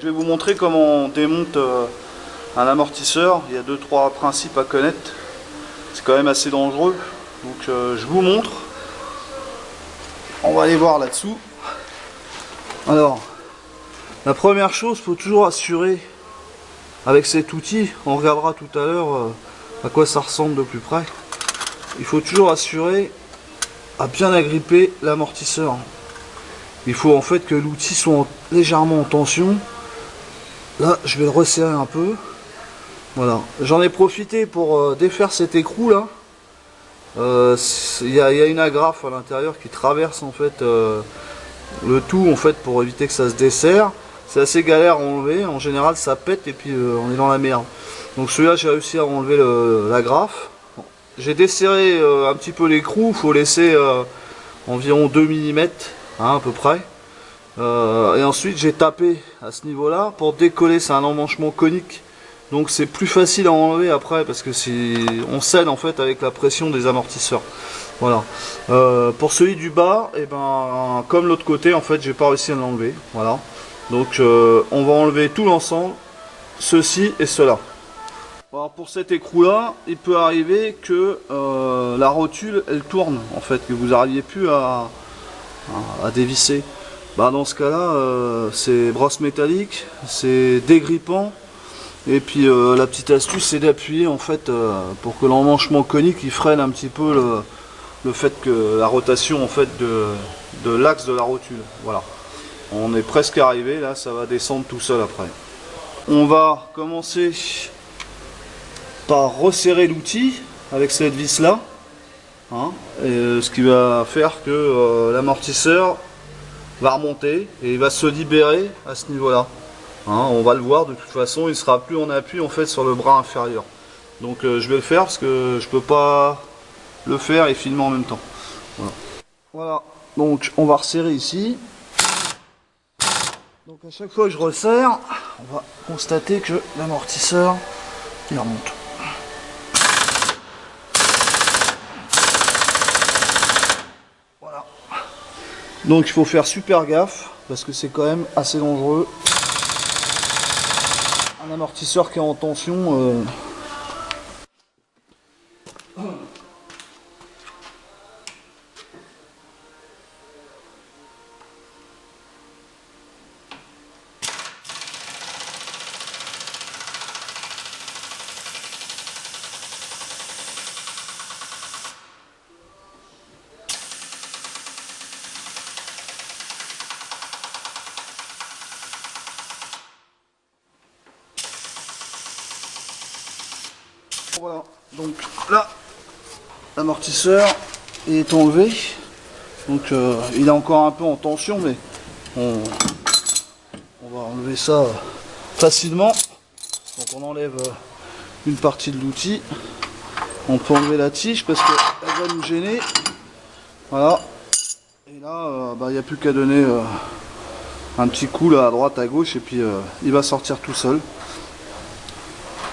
Je vais vous montrer comment on démonte un amortisseur. Il y a 2-3 principes à connaître. C'est quand même assez dangereux. Donc je vous montre. On va aller voir là-dessous. Alors, la première chose, il faut toujours assurer avec cet outil, on regardera tout à l'heure à quoi ça ressemble de plus près. Il faut toujours assurer à bien agripper l'amortisseur. Il faut en fait que l'outil soit légèrement en tension. Là, je vais le resserrer un peu. Voilà. J'en ai profité pour défaire cet écrou là. Il y a une agrafe à l'intérieur qui traverse en fait le tout en fait pour éviter que ça se desserre. C'est assez galère à enlever. En général, ça pète et puis on est dans la merde. Donc celui-là, j'ai réussi à enlever l'agrafe. J'ai desserré un petit peu l'écrou. Il faut laisser environ 2 mm hein, à peu près. Et ensuite j'ai tapé à ce niveau là pour décoller. C'est un emmanchement conique, donc c'est plus facile à enlever après parce que on scène en fait avec la pression des amortisseurs. Voilà. Pour celui du bas, et ben comme l'autre côté en fait j'ai pas réussi à l'enlever. Voilà. Donc on va enlever tout l'ensemble, ceci et cela. Alors pour cet écrou là, il peut arriver que la rotule elle tourne en fait, que vous n'arriviez plus à dévisser. Bah dans ce cas là c'est brosse métallique, c'est dégrippant et puis la petite astuce c'est d'appuyer en fait pour que l'emmanchement conique il freine un petit peu le fait que la rotation en fait de l'axe de la rotule. Voilà, on est presque arrivé, là ça va descendre tout seul après. On va commencer par resserrer l'outil avec cette vis là hein, et ce qui va faire que l'amortisseur va remonter et il va se libérer à ce niveau là hein, on va le voir de toute façon, il sera plus en appui en fait sur le bras inférieur. Donc je vais le faire parce que je peux pas le faire et filmer en même temps. Voilà, donc on va resserrer ici. Donc à chaque fois que je resserre, on va constater que l'amortisseur il remonte. Donc il faut faire super gaffe parce que c'est quand même assez dangereux. Un amortisseur qui est en tension. Voilà, donc là l'amortisseur est enlevé, donc il est encore un peu en tension mais on va enlever ça facilement. Donc on enlève une partie de l'outil, on peut enlever la tige parce qu'elle va nous gêner. Voilà, et là il n'y a plus qu'à donner un petit coup là à droite à gauche et puis il va sortir tout seul.